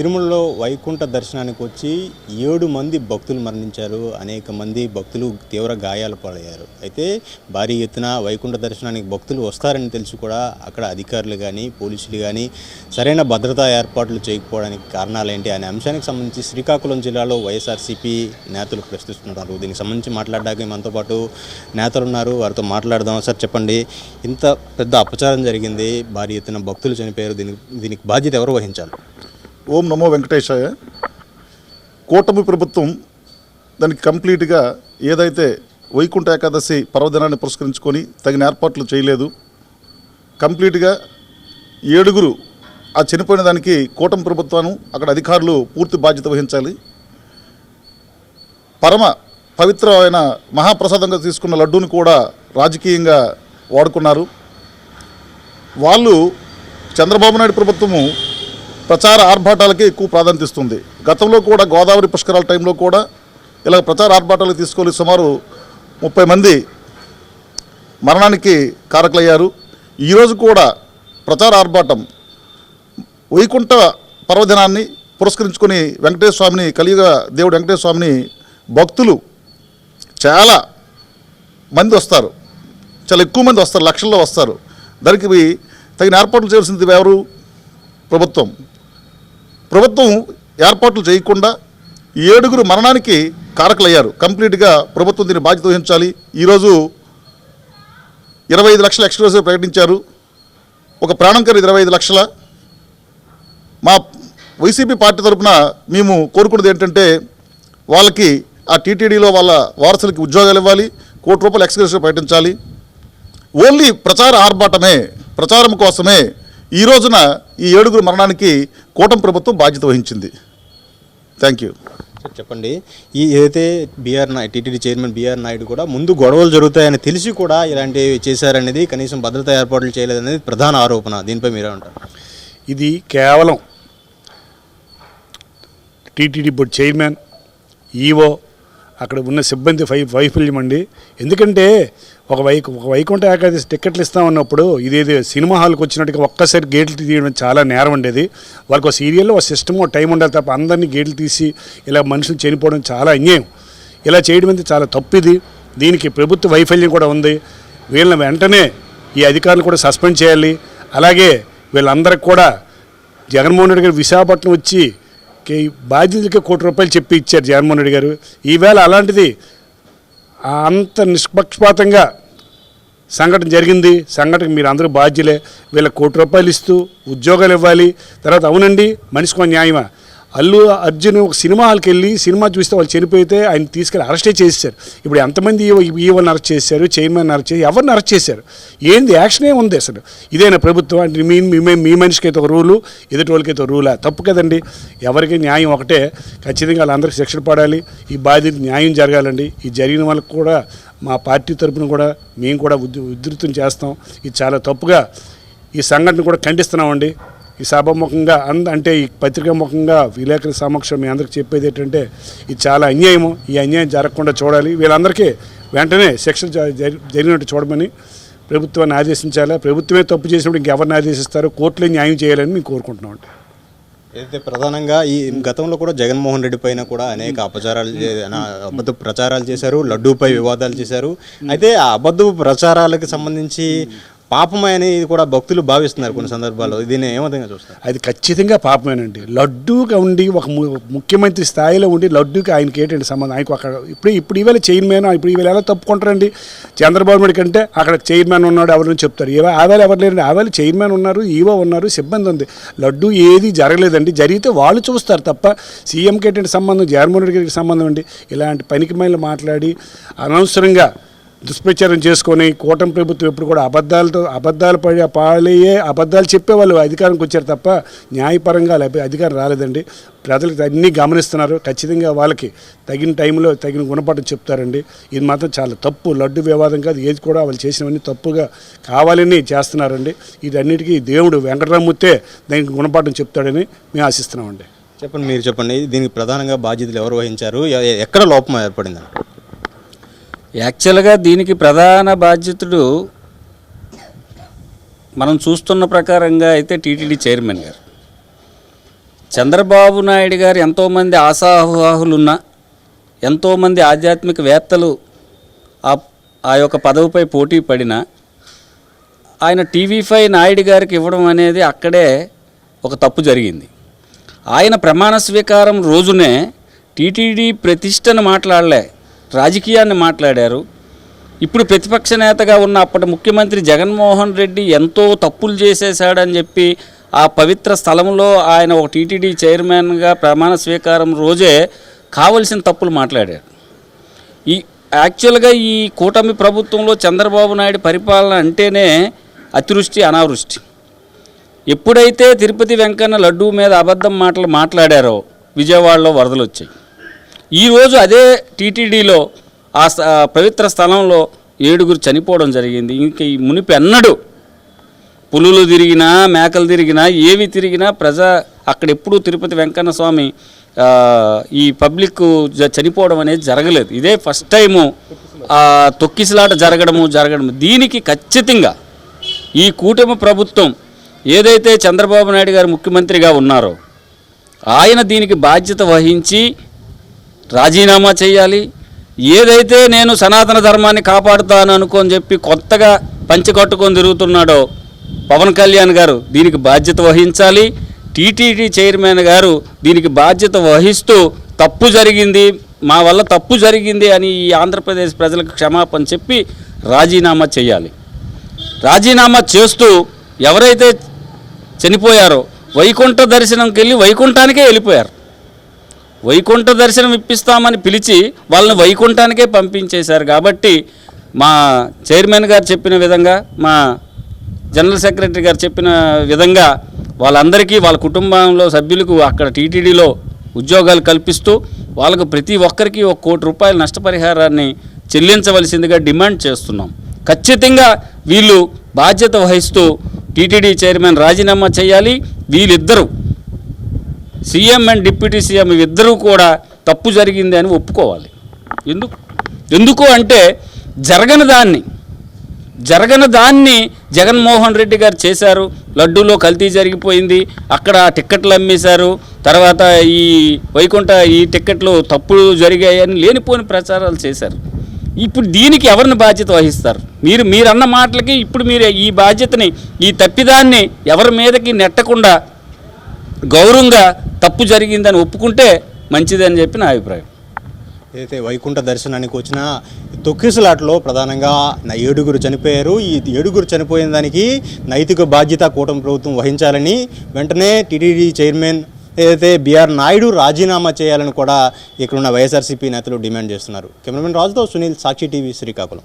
తిరుమలలో వైకుంఠ దర్శనానికి వచ్చి 7 మంది భక్తులు మరణించారు. అనేక మంది భక్తులు తీవ్ర గాయాలు పాలయ్యారు. అయితే భారీ ఎత్తున వైకుంఠ దర్శనానికి భక్తులు వస్తారని తెలిసి కూడా అక్కడ అధికారులు కానీ పోలీసులు కానీ సరైన భద్రతా ఏర్పాట్లు చేయకపోవడానికి కారణాలేంటి అనే అంశానికి సంబంధించి శ్రీకాకుళం జిల్లాలో వైఎస్ఆర్సీపీ నేతలు ప్రశ్నిస్తున్నారు. దీనికి సంబంధించి మాట్లాడడానికి మనతో పాటు నేతలు ఉన్నారు, వారితో మాట్లాడదాం. సార్ చెప్పండి, ఇంత పెద్ద అపచారం జరిగింది, భారీ ఎత్తున భక్తులు చనిపోయారు, దీనికి బాధ్యత ఎవరు వహించాలి? ఓం నమో వెంకటేశాయ. కూటమి ప్రభుత్వం దానికి కంప్లీట్గా ఏదైతే వైకుంఠ ఏకాదశి పర్వదినాన్ని పురస్కరించుకొని తగిన ఏర్పాట్లు చేయలేదు. కంప్లీట్గా 7 ఆ చనిపోయిన దానికి కూటమి ప్రభుత్వం అక్కడ అధికారులు పూర్తి బాధ్యత వహించాలి. పరమ పవిత్రమైన మహాప్రసాదంగా తీసుకున్న లడ్డూని కూడా రాజకీయంగా వాడుకున్నారు. వాళ్ళు చంద్రబాబు నాయుడు ప్రభుత్వము ప్రచార ఆర్భాటాలకి ఎక్కువ ప్రాధాన్యత ఇస్తుంది. గతంలో కూడా గోదావరి పుష్కరాల టైంలో కూడా ఇలా ప్రచార ఆర్భాటాలు తీసుకొని సుమారు 30 మంది మరణానికి కారకులయ్యారు. ఈరోజు కూడా ప్రచార ఆర్భాటం వైకుంఠ పర్వదినాన్ని పురస్కరించుకొని వెంకటేశ్వర స్వామిని, కలియుగ దేవుడు వెంకటేశ్వర స్వామిని భక్తులు చాలా మంది వస్తారు, చాలా ఎక్కువ మంది వస్తారు, లక్షల్లో వస్తారు. దానికి తగిన ఏర్పాట్లు చేయాల్సింది ఎవరు? ప్రభుత్వం ఏర్పాట్లు చేయకుండా 7 మరణానికి కారకులయ్యారు. కంప్లీట్గా ప్రభుత్వం దీన్ని బాధ్యత వహించాలి. ఈరోజు 25 లక్షల ఎక్స్ట్రా ప్రకటించారు. ఒక ప్రాణం ఖరీదు 25 లక్షల. మా వైసీపీ పార్టీ తరఫున మేము కోరుకున్నది ఏంటంటే వాళ్ళకి ఆ టీటీడీలో వాళ్ళ వారసులకి ఉద్యోగాలు ఇవ్వాలి, ₹1 కోటి ఎక్స్గ్రేషన్ ప్రకటించాలి. ఓన్లీ ప్రచార ఆర్భాటమే, ప్రచారం కోసమే ఈ రోజున ఈ 7 మరణానికి కూటమి ప్రభుత్వం బాధ్యత వహించింది. Thank you. చెప్పండి, ఈ ఏదైతే టీటీడీ చైర్మన్ బీఆర్ నాయుడు కూడా ముందు గొడవలు జరుగుతాయని తెలిసి కూడా ఇలాంటివి చేశారనేది, కనీసం భద్రతా ఏర్పాట్లు చేయలేదనేది ప్రధాన ఆరోపణ. దీనిపై మీరే ఉంటారు? ఇది కేవలం టీటీడీ బోర్డు చైర్మన్, ఈఓ, అక్కడ ఉన్న సిబ్బంది వైఫల్యం అండి. ఎందుకంటే ఒక వైకుంఠ ఏకాదశి టికెట్లు ఇస్తామన్నప్పుడు ఇదేది సినిమా హాల్కి వచ్చినట్టుగా ఒక్కసారి గేట్లు తీయడం చాలా నేరం ఉండేది. వాళ్ళకి ఒక సీరియల్లో ఒక సిస్టమ్, ఒక టైం ఉండాలి తప్ప అందరినీ గేట్లు తీసి ఇలా మనుషులు చనిపోవడం చాలా అన్యాయం. ఇలా చేయడం అనేది చాలా తప్పిది. దీనికి ప్రభుత్వ వైఫల్యం కూడా ఉంది. వీళ్ళని వెంటనే ఈ అధికారులు కూడా సస్పెండ్ చేయాలి. అలాగే వీళ్ళందరికీ కూడా జగన్మోహన్ రెడ్డి గారు విశాఖపట్నం వచ్చి బాధ్యతలకి ₹1 కోటి చెప్పి ఇచ్చారు జగన్మోహన్ రెడ్డి గారు. ఈవేళ అలాంటిది అంత నిష్పక్షపాతంగా సంఘటన జరిగింది. సంఘటనకు మీరు అందరూ బాధ్యులే. వీళ్ళకి ₹1 కోటి ఇస్తూ ఉద్యోగాలు ఇవ్వాలి. తర్వాత అవునండి, మనిషికి న్యాయమా? అల్లు అర్జున్ ఒక సినిమా హాల్కి వెళ్ళి సినిమా చూస్తే వాళ్ళు చనిపోతే ఆయన తీసుకెళ్ళి అరెస్టే చేశారు. ఇప్పుడు ఎంతమంది ఈవోని అరెస్ట్ చేశారు, చైర్మన్ అరెస్ట్ చేశారు, ఎవరిని అరెస్ట్ చేశారు? ఏంది యాక్షన్ ఏముంది అసలు? ఇదేనా ప్రభుత్వం అంటే? మీ మనిషికైతే ఒక రూలు, ఎదుటి వాళ్ళకైతే ఒక రూలా? తప్పు కదండి. ఎవరికి న్యాయం ఒకటే. ఖచ్చితంగా వాళ్ళందరికీ శిక్షణ పడాలి. ఈ బాధ్యత న్యాయం జరగాలండి. ఈ జరిగిన వాళ్ళకి కూడా మా పార్టీ తరఫున కూడా మేము కూడా ఉధృతం చేస్తాం. ఇది చాలా తప్పుగా ఈ సంఘటన కూడా ఖండిస్తున్నామండి. ఈ సభాముఖంగా అంటే ఈ పత్రికాముఖంగా విలేకరుల సమక్షం మీ అందరికీ చెప్పేది ఏంటంటే ఇది చాలా అన్యాయము. ఈ అన్యాయం జరగకుండా చూడాలి. వీళ్ళందరికీ వెంటనే శిక్ష జరిగినట్టు చూడమని ప్రభుత్వాన్ని ఆదేశించాలి. ప్రభుత్వమే తప్పు చేసినప్పుడు ఇంకెవరిని ఆదేశిస్తారో కోర్టులో న్యాయం చేయాలని మేము కోరుకుంటున్నాం. అయితే ప్రధానంగా ఈ గతంలో కూడా జగన్మోహన్ రెడ్డి పైన కూడా అనేక అబద్ధ ప్రచారాలు చేశారు, లడ్డూపై వివాదాలు చేశారు. అయితే ఆ అబద్ధ ప్రచారాలకు సంబంధించి పాపమే అనేది కూడా భక్తులు భావిస్తున్నారు కొన్ని సందర్భాల్లో. దీన్ని ఏమర్థంగా చూస్తారు? అది ఖచ్చితంగా పాపమేనండి. లడ్డూగా ఉండి ఒక ముఖ్యమంత్రి స్థాయిలో ఉండి లడ్డూకి ఆయనకి ఏంటంటే సంబంధం? ఆయనకు అక్కడ ఇప్పుడు ఈవేళ చైర్మన్, ఇప్పుడు ఈవేళ ఎలా తప్పుకుంటారండి? చంద్రబాబు నాయుడు కంటే అక్కడ చైర్మన్ ఉన్నాడు ఎవరిని చెప్తారు. ఆవేళ ఎవరు లేరండి. ఆవేళ చైర్మన్ ఉన్నారు, ఈవో ఉన్నారు, సిబ్బంది ఉంది. లడ్డూ ఏది జరగలేదండి. జరిగితే వాళ్ళు చూస్తారు తప్ప సీఎంకి ఏంటంటే సంబంధం, జగన్మోహన్ రెడ్డి గారికి సంబంధం అండి. ఇలాంటి పనికిమాలిన మాట్లాడి అనవసరంగా దుష్ప్రచారం చేసుకొని కూటమి ప్రభుత్వం ఎప్పుడు కూడా అబద్ధాలు చెప్పేవాళ్ళు అధికారానికి వచ్చారు తప్ప న్యాయపరంగా అధికారం రాలేదండి. ప్రజలకు అన్నీ గమనిస్తున్నారు. ఖచ్చితంగా వాళ్ళకి తగిన టైంలో తగిన గుణపాఠం చెప్తారండి. ఇది మాత్రం చాలా తప్పు. లడ్డు వివాదం కాదు, ఏది కూడా వాళ్ళు చేసినవన్నీ తప్పుగా కావాలని చేస్తున్నారండి. వీటన్నిటికీ దేవుడు వెంకటరామూర్తే దానికి గుణపాఠం చెప్తాడని మేము ఆశిస్తున్నామండి. చెప్పండి, మీరు చెప్పండి, దీనికి ప్రధానంగా బాధ్యతలు ఎవరు వహించారు? ఎక్కడ లోపం ఏర్పడింది? యాక్చువల్గా దీనికి ప్రధాన బాధ్యతుడు మనం చూస్తున్న ప్రకారంగా అయితే టీటీడీ చైర్మన్ గారు. చంద్రబాబు నాయుడు గారు ఎంతోమంది ఆశావాహులున్నా, ఎంతోమంది ఆధ్యాత్మికవేత్తలు ఆ యొక్క పదవిపై పోటీ పడినా ఆయన టీవీ5 నాయుడు గారికి ఇవ్వడం అనేది అక్కడే ఒక తప్పు జరిగింది. ఆయన ప్రమాణ స్వీకారం రోజునే టీటీడీ ప్రతిష్టను మాట్లాడలే, రాజకీయాన్ని మాట్లాడారు. ఇప్పుడు ప్రతిపక్ష నేతగా ఉన్న అప్పటి ముఖ్యమంత్రి జగన్మోహన్ రెడ్డి ఎంతో తప్పులు చేసేశాడని చెప్పి ఆ పవిత్ర స్థలంలో ఆయన ఒక టీటీడీ చైర్మన్గా ప్రమాణ స్వీకారం రోజే కావలసిన తప్పులు మాట్లాడారు. యాక్చువల్గా ఈ కూటమి ప్రభుత్వంలో చంద్రబాబు నాయుడు పరిపాలన అంటేనే అతివృష్టి అనావృష్టి. ఎప్పుడైతే తిరుపతి వెంకన్న లడ్డూ మీద అబద్ధం మాటలు మాట్లాడారో విజయవాడలో వరదలు వచ్చాయి. ఈరోజు అదే టీటీడీలో ఆ పవిత్ర స్థలంలో 7 చనిపోవడం జరిగింది. ఇంక ఈ మునిపి ఎన్నడూ పులులు తిరిగినా, మేకలు తిరిగినా, ఏవి తిరిగినా అక్కడ ఎప్పుడూ తిరుపతి వెంకన్న స్వామి ఈ పబ్లిక్ చనిపోవడం అనేది జరగలేదు. ఇదే ఫస్ట్ టైము తొక్కిసలాట జరగడము. దీనికి ఖచ్చితంగా ఈ కూటమి ప్రభుత్వం ఏదైతే చంద్రబాబు నాయుడు గారు ముఖ్యమంత్రిగా ఉన్నారో ఆయన దీనికి బాధ్యత వహించి రాజీనామా చేయాలి. ఏదైతే నేను సనాతన ధర్మాన్ని కాపాడుతాను అనుకొని చెప్పి కొత్తగా పంచెకట్టుకొని తిరుగుతున్నాడో పవన్ కళ్యాణ్ గారు దీనికి బాధ్యత వహించాలి. టీటీడీ చైర్మన్ గారు దీనికి బాధ్యత వహిస్తూ తప్పు జరిగింది, మా వల్ల తప్పు జరిగింది అని ఈ ఆంధ్రప్రదేశ్ ప్రజలకు క్షమాపణ చెప్పి రాజీనామా చేయాలి. రాజీనామా చేస్తూ ఎవరైతే చనిపోయారో వైకుంఠ దర్శనంకి వెళ్ళి వైకుంఠానికే వెళ్ళిపోయారు. వైకుంఠ దర్శనం ఇప్పిస్తామని పిలిచి వాళ్ళని వైకుంఠానికే పంపించేశారు. కాబట్టి మా చైర్మన్ గారు చెప్పిన విధంగా, మా జనరల్ సెక్రటరీ గారు చెప్పిన విధంగా వాళ్ళందరికీ వాళ్ళ కుటుంబంలో సభ్యులకు అక్కడ టీటీడీలో ఉద్యోగాలు కల్పిస్తూ వాళ్ళకు ప్రతి ఒక్కరికి 1 కోటి రూపాయల నష్టపరిహారాన్ని చెల్లించవలసిందిగా డిమాండ్ చేస్తున్నాం. ఖచ్చితంగా వీళ్ళు బాధ్యత వహిస్తూ టీటీడీ చైర్మన్ రాజీనామా చేయాలి. వీళ్ళిద్దరూ సీఎం అండ్ డిప్యూటీ సీఎం ఇద్దరూ కూడా తప్పు జరిగింది అని ఒప్పుకోవాలి. ఎందుకు అంటే జరగని దాన్ని జగన్మోహన్ రెడ్డి గారు చేశారు. లడ్డూలో కల్తీ జరిగిపోయింది, అక్కడ టిక్కెట్లు అమ్మేశారు, తర్వాత ఈ వైకుంఠ ఈ టిక్కెట్లు తప్పులు జరిగాయని లేనిపోని ప్రచారాలు చేశారు. ఇప్పుడు దీనికి ఎవరిని బాధ్యత వహిస్తారు? మీరన్న మాటలకి ఇప్పుడు మీరు ఈ బాధ్యతని, ఈ తప్పిదాన్ని ఎవరి మీదకి నెట్టకుండా గౌరవంగా తప్పు జరిగిందని ఒప్పుకుంటే మంచిదని చెప్పి నా అభిప్రాయం. ఏదైతే వైకుంఠ దర్శనానికి వచ్చిన తొక్కిసలాటలో ప్రధానంగా 7 చనిపోయారు. ఈ 7 చనిపోయిన దానికి నైతిక బాధ్యత కూటమి ప్రభుత్వం వహించాలని వెంటనే టీటీడీ చైర్మన్ ఏదైతే బిఆర్ నాయుడు రాజీనామా చేయాలని కూడా ఇక్కడున్న వైఎస్ఆర్సీపీ నేతలు డిమాండ్ చేస్తున్నారు. కెమెరామెన్ రాజుతో సునీల్, సాక్షి టీవీ, శ్రీకాకుళం.